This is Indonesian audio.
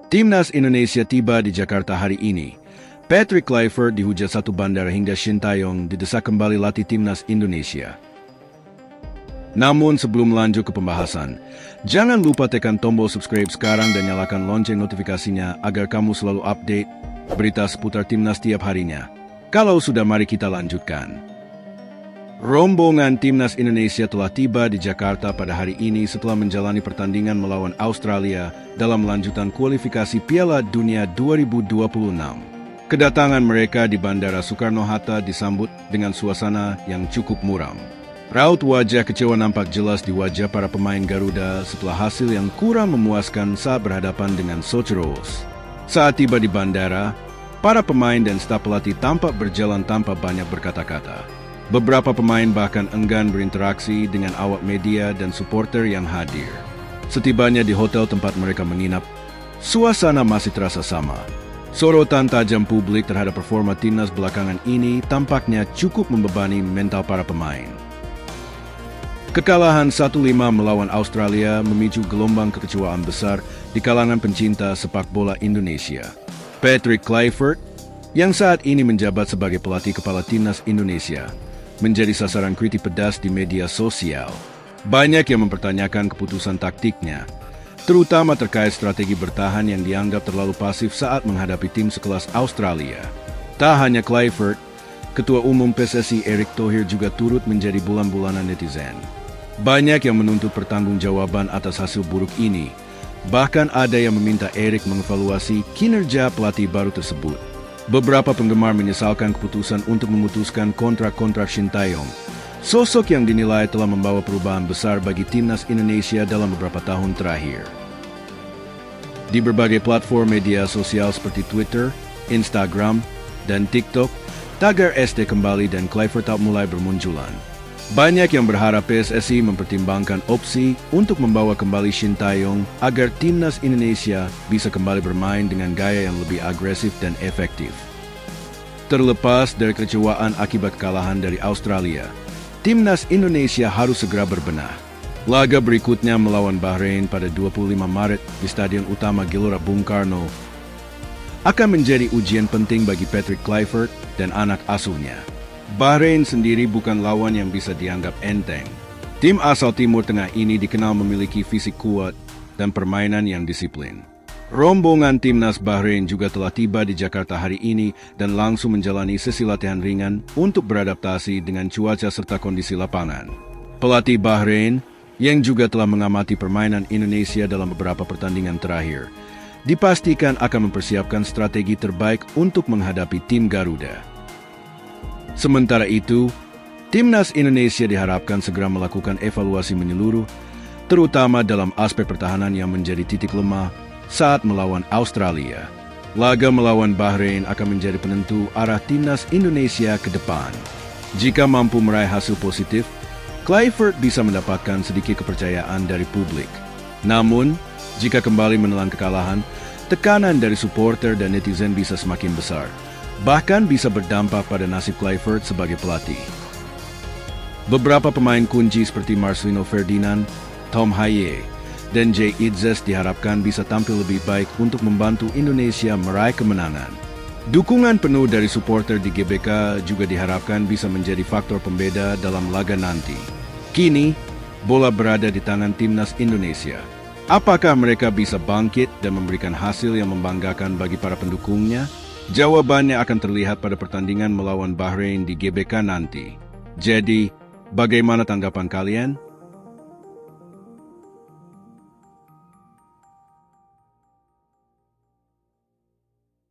Timnas Indonesia tiba di Jakarta hari ini. Patrick Kluivert dihujat satu bandara hingga Shin Tae-yong didesak kembali latih Timnas Indonesia. Namun sebelum lanjut ke pembahasan, jangan lupa tekan tombol subscribe sekarang dan nyalakan lonceng notifikasinya agar kamu selalu update berita seputar Timnas tiap harinya. Kalau sudah, mari kita lanjutkan. Rombongan Timnas Indonesia telah tiba di Jakarta pada hari ini setelah menjalani pertandingan melawan Australia dalam lanjutan kualifikasi Piala Dunia 2026. Kedatangan mereka di Bandara Soekarno-Hatta disambut dengan suasana yang cukup muram. Raut wajah kecewa nampak jelas di wajah para pemain Garuda setelah hasil yang kurang memuaskan saat berhadapan dengan Socheros. Saat tiba di bandara, para pemain dan staf pelatih tampak berjalan tanpa banyak berkata-kata. Beberapa pemain bahkan enggan berinteraksi dengan awak media dan supporter yang hadir. Setibanya di hotel tempat mereka menginap, suasana masih terasa sama. Sorotan tajam publik terhadap performa timnas belakangan ini tampaknya cukup membebani mental para pemain. Kekalahan 1-5 melawan Australia memicu gelombang kekecewaan besar di kalangan pencinta sepak bola Indonesia. Patrick Kluivert, yang saat ini menjabat sebagai pelatih kepala timnas Indonesia, menjadi sasaran kritik pedas di media sosial. Banyak yang mempertanyakan keputusan taktiknya, terutama terkait strategi bertahan yang dianggap terlalu pasif saat menghadapi tim sekelas Australia. Tak hanya Kluivert, Ketua Umum PSSI Erick Thohir juga turut menjadi bulan-bulanan netizen. Banyak yang menuntut pertanggungjawaban atas hasil buruk ini. Bahkan ada yang meminta Erick mengevaluasi kinerja pelatih baru tersebut. Beberapa penggemar menyesalkan keputusan untuk memutuskan kontrak Shin Tae-yong, sosok yang dinilai telah membawa perubahan besar bagi timnas Indonesia dalam beberapa tahun terakhir. Di berbagai platform media sosial seperti Twitter, Instagram, dan TikTok, tagar ST kembali dan Kluivert mulai bermunculan. Banyak yang berharap PSSI mempertimbangkan opsi untuk membawa kembali Shin Tae-yong agar timnas Indonesia bisa kembali bermain dengan gaya yang lebih agresif dan efektif. Terlepas dari kekecewaan akibat kekalahan dari Australia, timnas Indonesia harus segera berbenah. Laga berikutnya melawan Bahrain pada 25 Maret di Stadion Utama Gelora Bung Karno akan menjadi ujian penting bagi Patrick Kluivert dan anak asuhnya. Bahrain sendiri bukan lawan yang bisa dianggap enteng. Tim asal Timur Tengah ini dikenal memiliki fisik kuat dan permainan yang disiplin. Rombongan timnas Bahrain juga telah tiba di Jakarta hari ini dan langsung menjalani sesi latihan ringan untuk beradaptasi dengan cuaca serta kondisi lapangan. Pelatih Bahrain, yang juga telah mengamati permainan Indonesia dalam beberapa pertandingan terakhir, dipastikan akan mempersiapkan strategi terbaik untuk menghadapi tim Garuda. Sementara itu, timnas Indonesia diharapkan segera melakukan evaluasi menyeluruh, terutama dalam aspek pertahanan yang menjadi titik lemah saat melawan Australia. Laga melawan Bahrain akan menjadi penentu arah timnas Indonesia ke depan. Jika mampu meraih hasil positif, Kluivert bisa mendapatkan sedikit kepercayaan dari publik. Namun, jika kembali menelan kekalahan, tekanan dari supporter dan netizen bisa semakin besar. Bahkan bisa berdampak pada nasib Kluivert sebagai pelatih. Beberapa pemain kunci seperti Marcelino Ferdinand, Tom Haye, dan Jay Idzes diharapkan bisa tampil lebih baik untuk membantu Indonesia meraih kemenangan. Dukungan penuh dari supporter di GBK juga diharapkan bisa menjadi faktor pembeda dalam laga nanti. Kini, bola berada di tangan timnas Indonesia. Apakah mereka bisa bangkit dan memberikan hasil yang membanggakan bagi para pendukungnya? Jawabannya akan terlihat pada pertandingan melawan Bahrain di GBK nanti. Jadi, bagaimana tanggapan kalian?